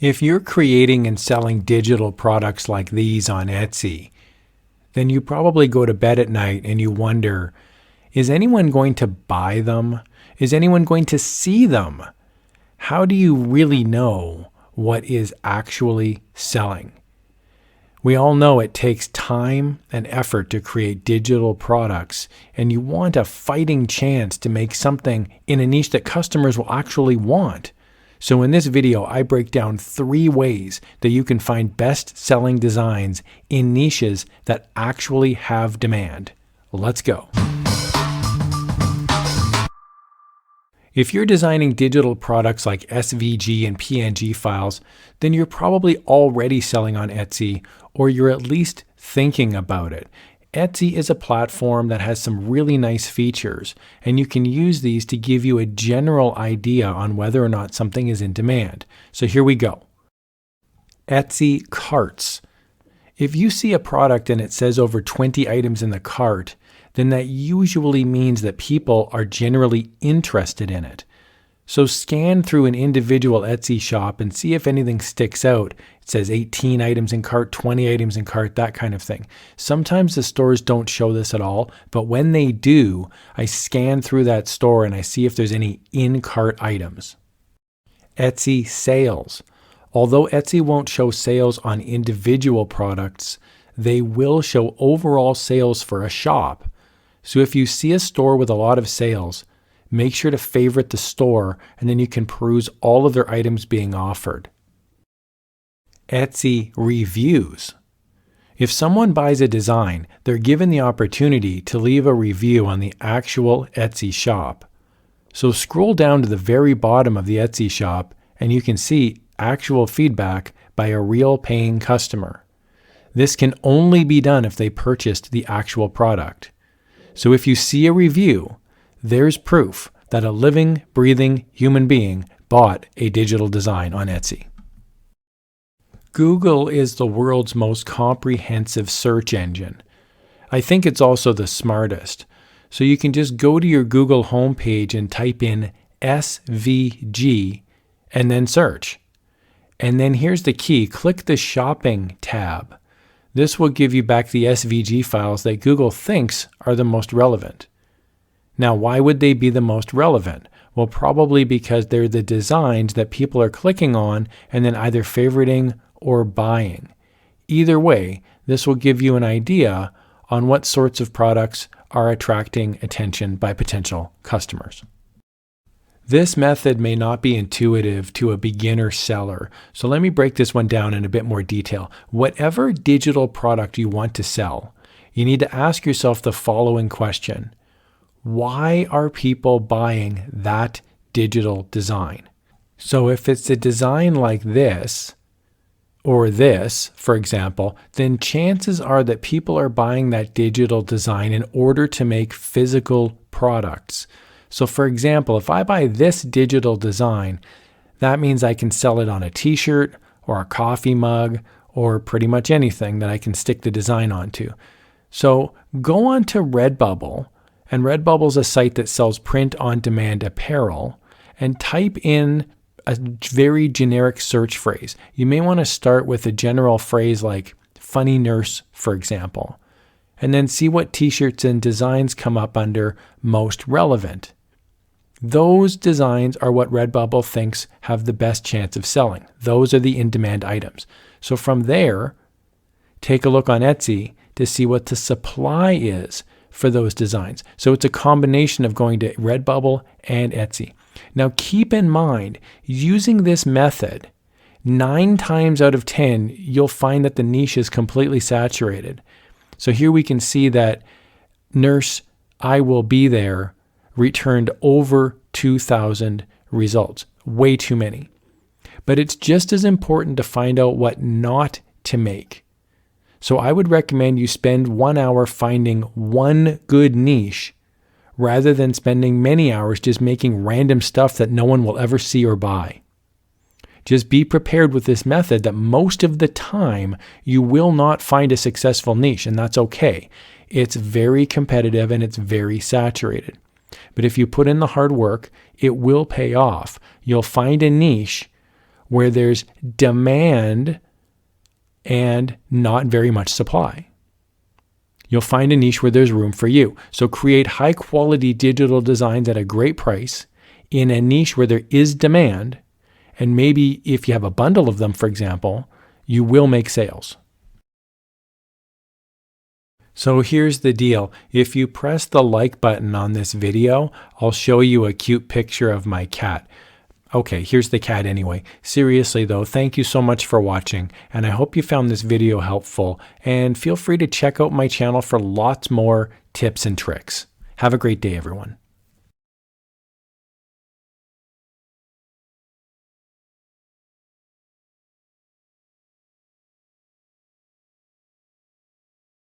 If you're creating and selling digital products like these on Etsy, then you probably go to bed at night and you wonder, is anyone going to buy them? Is anyone going to see them? How do you really know what is actually selling? We all know it takes time and effort to create digital products, and you want a fighting chance to make something in a niche that customers will actually want. So in this video, I break down 3 ways that you can find best-selling designs in niches that actually have demand. Let's go. If you're designing digital products like SVG and PNG files, then you're probably already selling on Etsy, or you're at least thinking about it. Etsy is a platform that has some really nice features, and you can use these to give you a general idea on whether or not something is in demand. So here we go. Etsy carts. If you see a product and it says over 20 items in the cart, then that usually means that people are generally interested in it. So scan through an individual Etsy shop and see if anything sticks out. It says 18 items in cart, 20 items in cart, that kind of thing. Sometimes the stores don't show this at all, but when they do, I scan through that store and I see if there's any in-cart items. Etsy sales. Although Etsy won't show sales on individual products, they will show overall sales for a shop. So if you see a store with a lot of sales, make sure to favorite the store, and then you can peruse all of their items being offered. Etsy reviews. If someone buys a design, they're given the opportunity to leave a review on the actual Etsy shop. So scroll down to the very bottom of the Etsy shop, and you can see actual feedback by a real paying customer. This can only be done if they purchased the actual product. So if you see a review, there's proof that a living, breathing human being bought a digital design on Etsy. Google is the world's most comprehensive search engine. I think it's also the smartest. So you can just go to your Google homepage and type in SVG and then search. And then here's the key, click the shopping tab. This will give you back the SVG files that Google thinks are the most relevant. Now, why would they be the most relevant? Well, probably because they're the designs that people are clicking on and then either favoriting or buying. Either way, this will give you an idea on what sorts of products are attracting attention by potential customers. This method may not be intuitive to a beginner seller, so let me break this one down in a bit more detail. Whatever digital product you want to sell, you need to ask yourself the following question. Why are people buying that digital design? So if it's a design like this, or this, for example, then chances are that people are buying that digital design in order to make physical products. So for example, if I buy this digital design, that means I can sell it on a t-shirt or a coffee mug or pretty much anything that I can stick the design onto. So go on to Redbubble, and Redbubble is a site that sells print-on-demand apparel, and type in a very generic search phrase. You may want to start with a general phrase like funny nurse, for example, and then see what t-shirts and designs come up under most relevant. Those designs are what Redbubble thinks have the best chance of selling. Those are the in-demand items. So from there, take a look on Etsy to see what the supply is for those designs. So it's a combination of going to Redbubble and Etsy. Now keep in mind, using this method, 9 times out of 10, you'll find that the niche is completely saturated. So here we can see that Nurse, I Will Be There returned over 2,000 results. Way too many. But it's just as important to find out what not to make. So I would recommend you spend 1 hour finding one good niche rather than spending many hours just making random stuff that no one will ever see or buy. Just be prepared with this method that most of the time you will not find a successful niche, and that's okay. It's very competitive and it's very saturated. But if you put in the hard work, it will pay off. You'll find a niche where there's demand and not very much supply. You'll find a niche where there's room for you. So create high quality digital designs at a great price in a niche where there is demand. And maybe if you have a bundle of them, for example, you will make sales. So here's the deal. If you press the like button on this video, I'll show you a cute picture of my cat. Okay, here's the cat anyway. Seriously though, thank you so much for watching, and I hope you found this video helpful, and feel free to check out my channel for lots more tips and tricks. Have a great day, everyone.